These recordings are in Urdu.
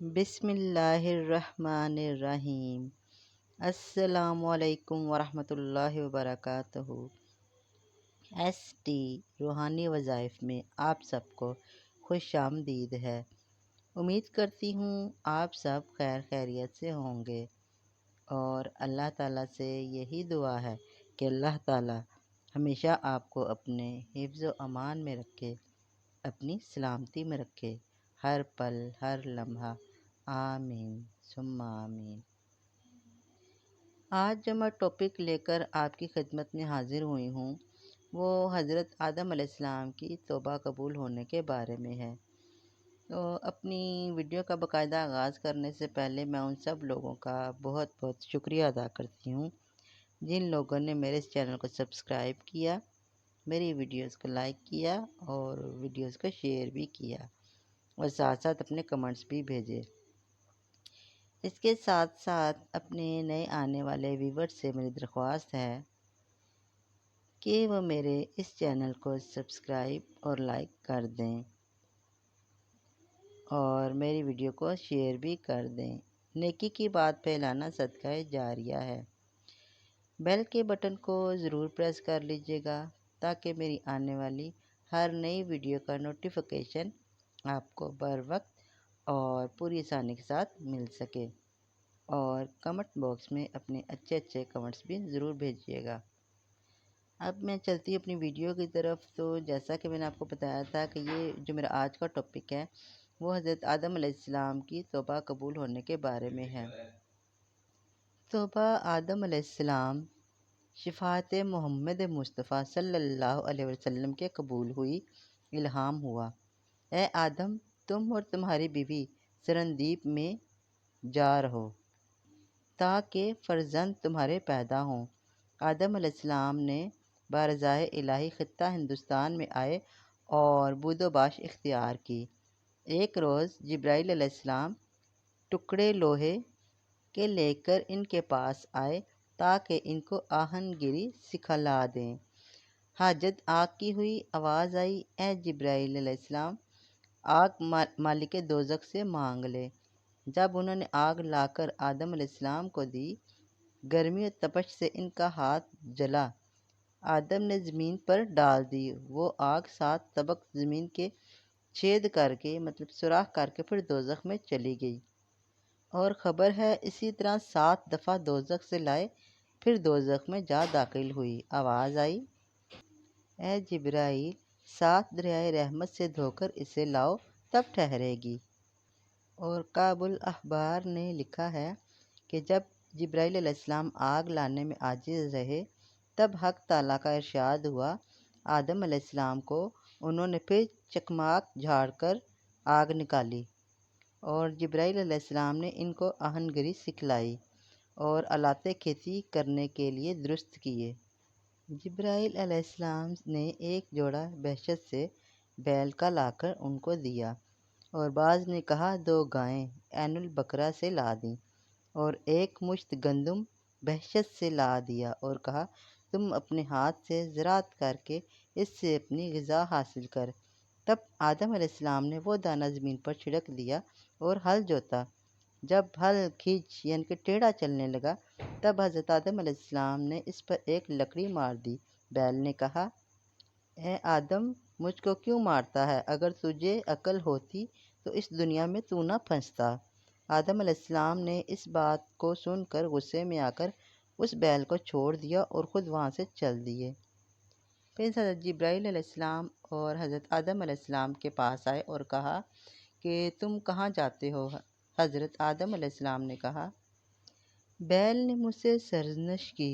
بسم اللہ الرحمن الرحیم۔ السلام علیکم ورحمۃ اللہ وبرکاتہ۔ ایس ٹی روحانی وظائف میں آپ سب کو خوش آمدید ہے۔ امید کرتی ہوں آپ سب خیر خیریت سے ہوں گے اور اللہ تعالیٰ سے یہی دعا ہے کہ اللہ تعالیٰ ہمیشہ آپ کو اپنے حفظ و امان میں رکھے، اپنی سلامتی میں رکھے، ہر پل ہر لمحہ، آمین ثم آمین۔ آج جو میں ٹاپک لے کر آپ کی خدمت میں حاضر ہوئی ہوں وہ حضرت آدم علیہ السلام کی توبہ قبول ہونے کے بارے میں ہے۔ تو اپنی ویڈیو کا باقاعدہ آغاز کرنے سے پہلے میں ان سب لوگوں کا بہت بہت شکریہ ادا کرتی ہوں جن لوگوں نے میرے اس چینل کو سبسکرائب کیا، میری ویڈیوز کو لائک کیا اور ویڈیوز کو شیئر بھی کیا اور ساتھ ساتھ اپنے کمنٹس بھی بھیجے۔ اس کے ساتھ ساتھ اپنے نئے آنے والے ویورز سے میری درخواست ہے کہ وہ میرے اس چینل کو سبسکرائب اور لائک کر دیں اور میری ویڈیو کو شیئر بھی کر دیں۔ نیکی کی بات پھیلانا صدقہ جاریہ ہے۔ بیل کے بٹن کو ضرور پریس کر لیجیے گا تاکہ میری آنے والی ہر نئی ویڈیو کا نوٹیفیکیشن آپ کو بر وقت اور پوری آسانی کے ساتھ مل سکے، اور کمنٹ باکس میں اپنے اچھے اچھے کمنٹس بھی ضرور بھیجیے گا۔ اب میں چلتی ہوں اپنی ویڈیو کی طرف۔ تو جیسا کہ میں نے آپ کو بتایا تھا کہ یہ جو میرا آج کا ٹاپک ہے وہ حضرت آدم علیہ السلام کی توبہ قبول ہونے کے بارے میں ہے۔ توبہ آدم علیہ السلام شفاعت محمد مصطفیٰ صلی اللہ علیہ وسلم کے قبول ہوئی، الہام ہوا: اے آدم، تم اور تمہاری بیوی سرندیپ میں جا رہو تاکہ فرزند تمہارے پیدا ہوں۔ آدم علیہ السلام نے بارضائے الہی خطہ ہندوستان میں آئے اور بود و باش اختیار کی۔ ایک روز جبرائیل علیہ السلام ٹکڑے لوہے کے لے کر ان کے پاس آئے تاکہ ان کو آہن گیری سکھلا دیں۔ حاجت آگ کی ہوئی، آواز آئی: اے جبرائیل علیہ السلام، آگ مالک دوزخ سے مانگ لے۔ جب انہوں نے آگ لا کر آدم علیہ السلام کو دی، گرمی اور تپش سے ان کا ہاتھ جلا۔ آدم نے زمین پر ڈال دی، وہ آگ 7 طبق زمین کے چھید کر کے سوراخ کر کے پھر دوزخ میں چلی گئی، اور خبر ہے اسی طرح 7 دفعہ دوزخ سے لائے پھر دوزخ میں جا داخل ہوئی۔ آواز آئی: اے جبرائیل، 7 دریائے رحمت سے دھو کر اسے لاؤ، تب ٹھہرے گی۔ اور کعب الاحبار نے لکھا ہے کہ جب جبرائیل علیہ السلام آگ لانے میں عاجز رہے تب حق تعالیٰ کا ارشاد ہوا: آدم علیہ السلام کو انہوں نے پھر چکماک جھاڑ کر آگ نکالی، اور جبرائیل علیہ السلام نے ان کو آہن گری سکھلائی اور آلات کھیتی کرنے کے لیے درست کیے۔ جبرائیل علیہ السلام نے ایک جوڑا بہشت سے بیل کا لا کر ان کو دیا، اور بعض نے کہا 2 گائیں عین البقرہ سے لا دیں، اور ایک مشت گندم بہشت سے لا دیا اور کہا تم اپنے ہاتھ سے زراعت کر کے اس سے اپنی غذا حاصل کر۔ تب آدم علیہ السلام نے وہ دانہ زمین پر چھڑک دیا اور ہل جوتا۔ جب ہل کھینچ یعنی کہ ٹیڑھا چلنے لگا تب حضرت آدم علیہ السلام نے اس پر ایک لکڑی مار دی۔ بیل نے کہا: اے آدم، مجھ کو کیوں مارتا ہے؟ اگر تجھے عقل ہوتی تو اس دنیا میں تو نہ پھنستا۔ آدم علیہ السلام نے اس بات کو سن کر غصے میں آ کر اس بیل کو چھوڑ دیا اور خود وہاں سے چل دیے۔ پھر حضرت جبرائیل علیہ السلام اور حضرت آدم علیہ السلام کے پاس آئے اور کہا کہ تم کہاں جاتے ہو؟ حضرت آدم علیہ السلام نے کہا: بیل نے مجھ سے سرزنش کی۔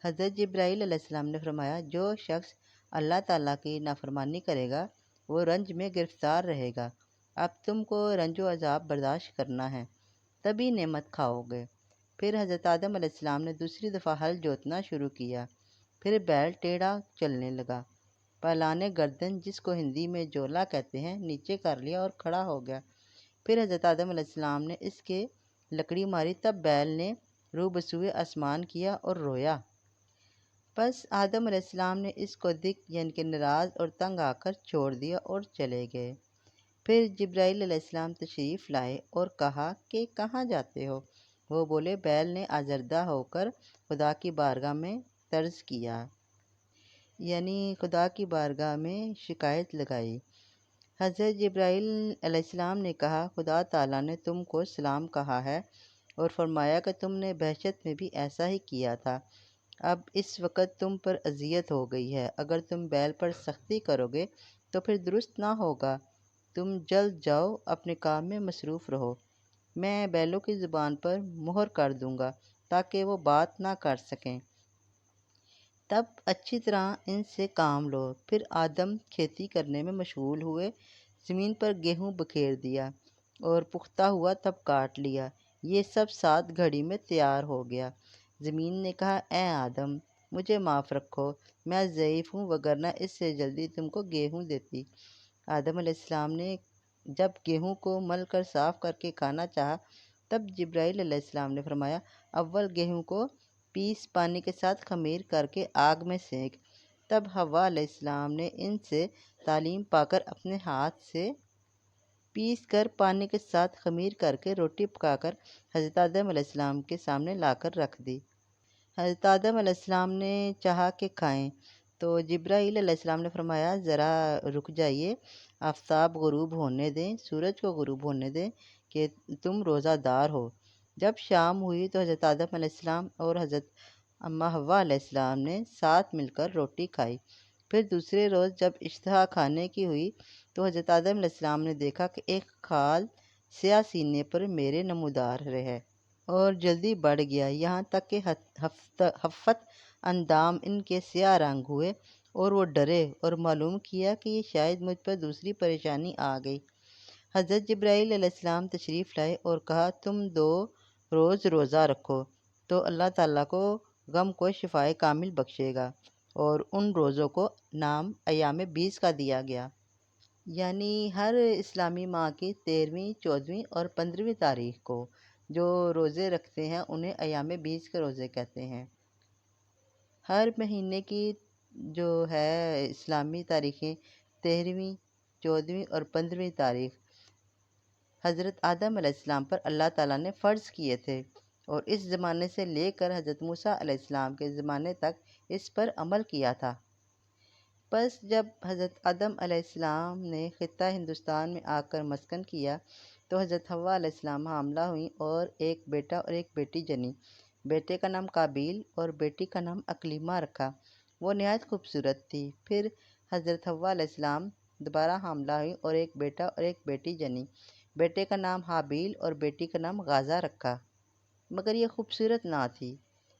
حضرت جبرائیل علیہ السلام نے فرمایا: جو شخص اللہ تعالیٰ کی نافرمانی کرے گا وہ رنج میں گرفتار رہے گا۔ اب تم کو رنج و عذاب برداشت کرنا ہے، تبھی نعمت کھاؤ گے۔ پھر حضرت آدم علیہ السلام نے دوسری دفعہ ہل جوتنا شروع کیا۔ پھر بیل ٹیڑھا چلنے لگا۔ پالان گردن، جس کو ہندی میں جولا کہتے ہیں، نیچے کر لیا اور کھڑا ہو گیا۔ پھر حضرت آدم علیہ السلام نے اس کے لکڑی ماری، تب بیل نے رو بسوئے آسمان کیا اور رویا۔ پس آدم علیہ السلام نے اس کو دکھ یعنی کہ ناراض اور تنگ آ کر چھوڑ دیا اور چلے گئے۔ پھر جبرائیل علیہ السلام تشریف لائے اور کہا کہ کہاں جاتے ہو؟ وہ بولے بیل نے آزردہ ہو کر خدا کی بارگاہ میں طرز کیا، یعنی خدا کی بارگاہ میں شکایت لگائی۔ حضرت جبرائیل علیہ السلام نے کہا خدا تعالیٰ نے تم کو سلام کہا ہے اور فرمایا کہ تم نے بہشت میں بھی ایسا ہی کیا تھا۔ اب اس وقت تم پر اذیت ہو گئی ہے، اگر تم بیل پر سختی کرو گے تو پھر درست نہ ہوگا۔ تم جلد جاؤ، اپنے کام میں مصروف رہو، میں بیلوں کی زبان پر مہر کر دوں گا تاکہ وہ بات نہ کر سکیں، تب اچھی طرح ان سے کام لو۔ پھر آدم کھیتی کرنے میں مشغول ہوئے، زمین پر گیہوں بکھیر دیا اور پختہ ہوا تب کاٹ لیا، یہ سب 7 گھڑی میں تیار ہو گیا۔ زمین نے کہا اے آدم مجھے معاف رکھو، میں ضعیف ہوں، وگرنہ اس سے جلدی تم کو گیہوں دیتی۔ آدم علیہ السلام نے جب گیہوں کو مل کر صاف کر کے کھانا چاہا تب جبرائیل علیہ السلام نے فرمایا اول گیہوں کو پیس پانی کے ساتھ خمیر کر کے آگ میں سینک۔ تب حوا علیہ السلام نے ان سے تعلیم پا کر اپنے ہاتھ سے پیس کر پانی کے ساتھ خمیر کر کے روٹی پکا کر حضرت آدم علیہ السلام کے سامنے لا کر رکھ دی۔ حضرت آدم علیہ السلام نے چاہا کہ کھائیں تو جبرائیل علیہ السلام نے فرمایا ذرا رک جائیے، آفتاب غروب ہونے دیں، سورج کو غروب ہونے دیں کہ تم روزہ دار ہو۔ جب شام ہوئی تو حضرت آدم علیہ السلام اور حضرت اماں حوا علیہ السلام نے ساتھ مل کر روٹی کھائی۔ پھر دوسرے روز جب اشتہا کھانے کی ہوئی تو حضرت آدم علیہ السلام نے دیکھا کہ ایک خال سیاہ سینے پر میرے نمودار رہے اور جلدی بڑھ گیا، یہاں تک کہ ہفت اندام ان کے سیاہ رنگ ہوئے اور وہ ڈرے اور معلوم کیا کہ یہ شاید مجھ پر دوسری پریشانی آ گئی۔ حضرت جبرائیل علیہ السلام تشریف لائے اور کہا تم 2 روز روزہ رکھو تو اللہ تعالیٰ کو غم کو شفائے کامل بخشے گا، اور ان روزوں کو نام ایام 20 کا دیا گیا، یعنی ہر اسلامی ماہ کی 13ویں، 14ویں اور 15ویں تاریخ کو جو روزے رکھتے ہیں انہیں ایام 20 کے روزے کہتے ہیں۔ ہر مہینے کی جو ہے اسلامی تاریخیں 13ویں، 14ویں اور 15ویں تاریخ حضرت آدم علیہ السلام پر اللہ تعالیٰ نے فرض کیے تھے، اور اس زمانے سے لے کر حضرت موسیٰ علیہ السلام کے زمانے تک اس پر عمل کیا تھا۔ پس جب حضرت آدم علیہ السلام نے خطہ ہندوستان میں آ کر مسکن کیا تو حضرت حوا علیہ السلام حاملہ ہوئیں اور ایک بیٹا اور ایک بیٹی جنیں۔ بیٹے کا نام قابیل اور بیٹی کا نام اکلیمہ رکھا، وہ نہایت خوبصورت تھی۔ پھر حضرت حوا علیہ السلام دوبارہ حاملہ ہوئیں اور ایک بیٹا اور ایک بیٹی جنیں۔ بیٹے کا نام حابیل اور بیٹی کا نام غازہ رکھا، مگر یہ خوبصورت نہ تھی۔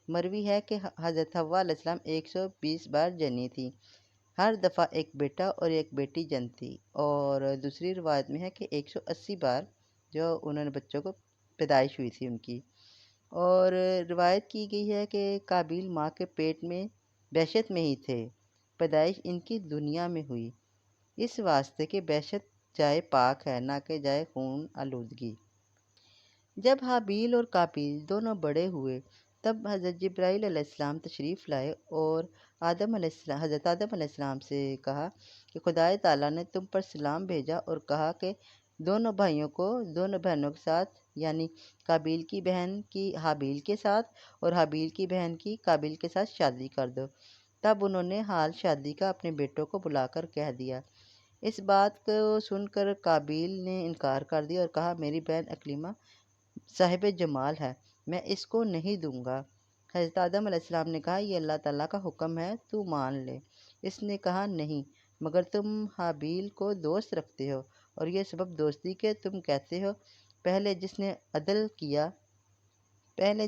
مروی ہے کہ حضرت حوا علیہ السلام 120 بار جنی تھی، ہر دفعہ ایک بیٹا اور ایک بیٹی جنتی، اور دوسری روایت میں ہے کہ 180 بار جو انہوں نے بچوں کو پیدائش ہوئی تھی ان کی۔ اور روایت کی گئی ہے کہ قابیل ماں کے پیٹ میں بہشت میں ہی تھے، پیدائش ان کی دنیا میں ہوئی، اس واسطے کہ بہشت جائے پاک ہے نہ کہ جائے خون آلودگی۔ جب حابیل اور قابیل دونوں بڑے ہوئے تب حضرت جبرائیل علیہ السلام تشریف لائے اور حضرت آدم علیہ السلام سے کہا کہ خدائے تعالیٰ نے تم پر سلام بھیجا اور کہا کہ دونوں بھائیوں کو دونوں بہنوں کے ساتھ، یعنی قابیل کی بہن کی حابیل کے ساتھ اور حابیل کی بہن کی قابیل کے ساتھ شادی کر دو۔ تب انہوں نے حال شادی کا اپنے بیٹوں کو بلا کر کہہ دیا۔ اس بات کو سن کر قابیل نے انکار کر دیا اور کہا میری بہن اکلیمہ صاحب جمال ہے، میں اس کو نہیں دوں گا۔ حضرت آدم علیہ السلام نے کہا یہ اللہ تعالیٰ کا حکم ہے، تو مان لے۔ اس نے کہا نہیں، مگر تم حابیل کو دوست رکھتے ہو، اور یہ سبب دوستی کے تم کہتے ہو پہلے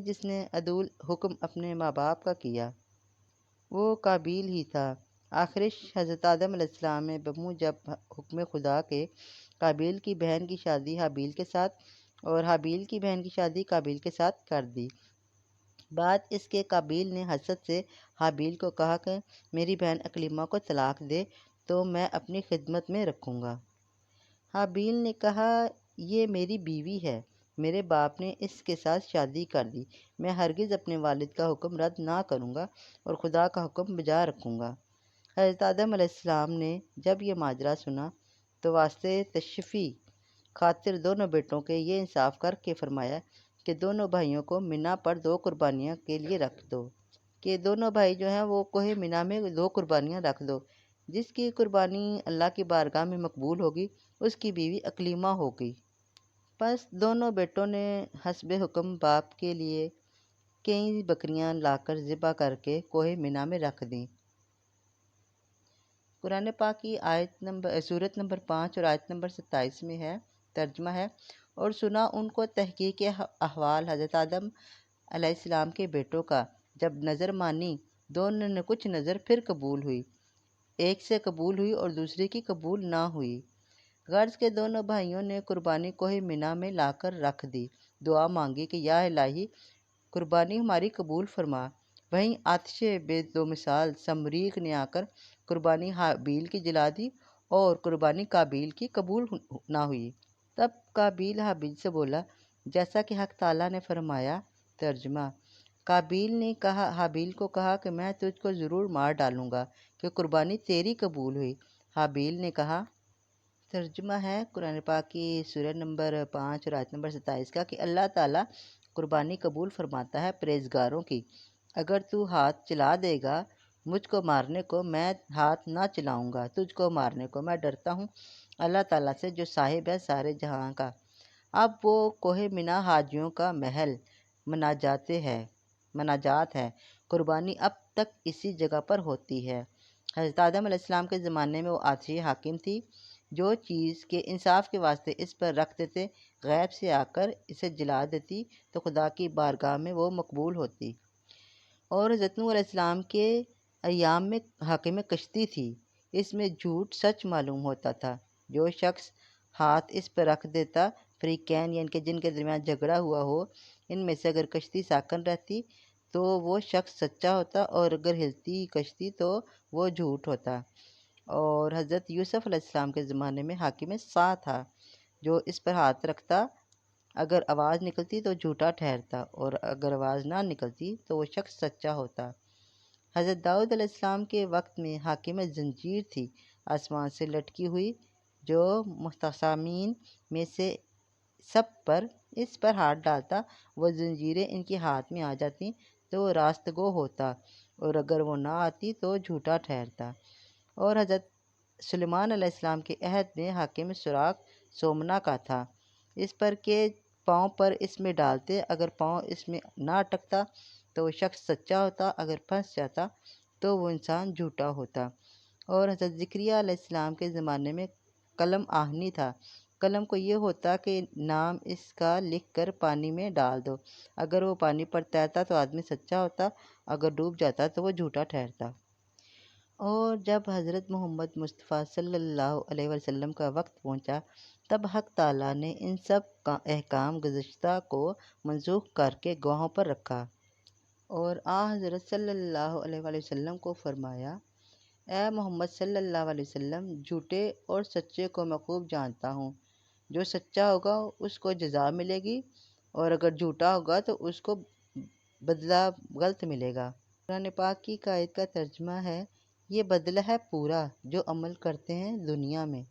جس نے عدول حکم اپنے ماں باپ کا کیا وہ قابیل ہی تھا۔ آخرش حضرت آدم علیہ السلام بمو جب حکم خدا کے قابیل کی بہن کی شادی حابیل کے ساتھ اور حابیل کی بہن کی شادی قابیل کے ساتھ کر دی۔ بات اس کے قابیل نے حسد سے حابیل کو کہا کہ میری بہن اکلیمہ کو طلاق دے تو میں اپنی خدمت میں رکھوں گا۔ حابیل نے کہا یہ میری بیوی ہے، میرے باپ نے اس کے ساتھ شادی کر دی، میں ہرگز اپنے والد کا حکم رد نہ کروں گا اور خدا کا حکم بجا رکھوں گا۔ حضرت آدم علیہ السلام نے جب یہ ماجرا سنا تو واسطے تشفی خاطر دونوں بیٹوں کے یہ انصاف کر کے فرمایا کہ دونوں بھائیوں کو منا پر 2 قربانیاں کے لیے رکھ دو، کہ دونوں بھائی جو ہیں وہ کوہ منا میں 2 قربانیاں رکھ دو، جس کی قربانی اللہ کی بارگاہ میں مقبول ہوگی اس کی بیوی اکلیمہ ہوگی۔ پس دونوں بیٹوں نے حسب حکم باپ کے لیے کئی بکریاں لا کر ذبح کر کے کوہ منا میں رکھ دیں۔ قرآن پاک کی سورت نمبر 5 اور آیت نمبر 27 میں ہے، ترجمہ ہے، اور سنا ان کو تحقیق احوال حضرت آدم علیہ السلام کے بیٹوں کا، جب نظر مانی دونوں نے کچھ نظر پھر قبول ہوئی، ایک سے قبول ہوئی اور دوسرے کی قبول نہ ہوئی۔ غرض کے دونوں بھائیوں نے قربانی کوہ منا میں لا کر رکھ دی، دعا مانگی کہ یا الہی قربانی ہماری قبول فرما۔ وہیں آتش بے دو مثال سمریخ نے آ کر قربانی حابیل کی جلا دی اور قربانی قابیل کی قبول نہ ہوئی۔ تب قابیل حابیل سے بولا جیسا کہ حق تعالیٰ نے فرمایا، ترجمہ، قابیل نے حابیل کو کہا کہ میں تجھ کو ضرور مار ڈالوں گا کہ قربانی تیری قبول ہوئی۔ حابیل نے کہا، ترجمہ ہے قرآن پاک کی سورہ نمبر 5 اور آیت نمبر 27 کا، کہ اللہ تعالیٰ قربانی قبول فرماتا ہے پرہیزگاروں کی۔ اگر تو ہاتھ چلا دے گا مجھ کو مارنے کو، میں ہاتھ نہ چلاؤں گا تجھ کو مارنے کو، میں ڈرتا ہوں اللہ تعالیٰ سے جو صاحب ہے سارے جہاں کا۔ اب وہ کوہ منا حاجیوں کا محل مناجات ہے، قربانی اب تک اسی جگہ پر ہوتی ہے۔ حضرت آدم علیہ السلام کے زمانے میں وہ آتشی حاکم تھی، جو چیز کے انصاف کے واسطے اس پر رکھ دیتے، غیب سے آ کر اسے جلا دیتی تو خدا کی بارگاہ میں وہ مقبول ہوتی۔ اور حضرت نوح علیہ السلام کے ایام میں حاکم کشتی تھی، اس میں جھوٹ سچ معلوم ہوتا تھا۔ جو شخص ہاتھ اس پر رکھ دیتا، فریقین یعنی کہ جن کے درمیان جھگڑا ہوا ہو، ان میں سے اگر کشتی ساکن رہتی تو وہ شخص سچا ہوتا، اور اگر ہلتی کشتی تو وہ جھوٹ ہوتا۔ اور حضرت یوسف علیہ السلام کے زمانے میں حاکم سا تھا، جو اس پر ہاتھ رکھتا، اگر آواز نکلتی تو جھوٹا ٹھہرتا، اور اگر آواز نہ نکلتی تو وہ شخص سچا ہوتا۔ حضرت داؤد علیہ السلام کے وقت میں حاکم زنجیر تھی، آسمان سے لٹکی ہوئی، جو مختصمین میں سے سب پر اس پر ہاتھ ڈالتا وہ زنجیریں ان کے ہاتھ میں آ جاتی تو وہ راست گو ہوتا، اور اگر وہ نہ آتی تو جھوٹا ٹھہرتا۔ اور حضرت سلیمان علیہ السلام کے عہد میں حاکم سراغ سومنا کا تھا، اس پر کہ پاؤں پر اس میں ڈالتے، اگر پاؤں اس میں نہ اٹکتا تو وہ شخص سچا ہوتا، اگر پھنس جاتا تو وہ انسان جھوٹا ہوتا۔ اور حضرت زکریا علیہ السلام کے زمانے میں قلم آہنی تھا، قلم کو یہ ہوتا کہ نام اس کا لکھ کر پانی میں ڈال دو، اگر وہ پانی پر تیرتا تو آدمی سچا ہوتا، اگر ڈوب جاتا تو وہ جھوٹا ٹھہرتا۔ اور جب حضرت محمد مصطفیٰ صلی اللہ علیہ وسلم کا وقت پہنچا، تب حق تعالیٰ نے ان سب احکام گزشتہ کو منسوخ کر کے گواہوں پر رکھا، اور حضرت صلی اللہ علیہ وسلم کو فرمایا، اے محمد صلی اللہ علیہ وسلم، جھوٹے اور سچے کو میں خوب جانتا ہوں، جو سچا ہوگا اس کو جزا ملے گی، اور اگر جھوٹا ہوگا تو اس کو بدلہ غلط ملے گا۔ قرآن پاک کی آیت کا ترجمہ ہے، یہ بدلہ ہے پورا جو عمل کرتے ہیں دنیا میں۔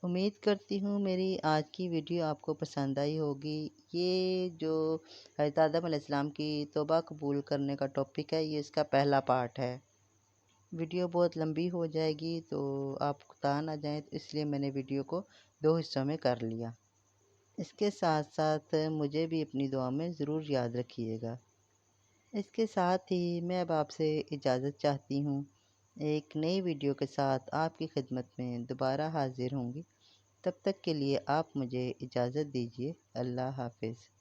امید کرتی ہوں میری آج کی ویڈیو آپ کو پسند آئی ہوگی۔ یہ جو حضرت آدم علیہ السلام کی توبہ قبول کرنے کا ٹاپک ہے، یہ اس کا پہلا پارٹ ہے۔ ویڈیو بہت لمبی ہو جائے گی تو آپ کوتا نہ جائیں، اس لیے میں نے ویڈیو کو 2 حصوں میں کر لیا۔ اس کے ساتھ ساتھ مجھے بھی اپنی دعا میں ضرور یاد رکھیے گا۔ اس کے ساتھ ہی میں اب آپ سے اجازت چاہتی ہوں، ایک نئی ویڈیو کے ساتھ آپ کی خدمت میں دوبارہ حاضر ہوں گی۔ تب تک کے لیے آپ مجھے اجازت دیجیے۔ اللہ حافظ۔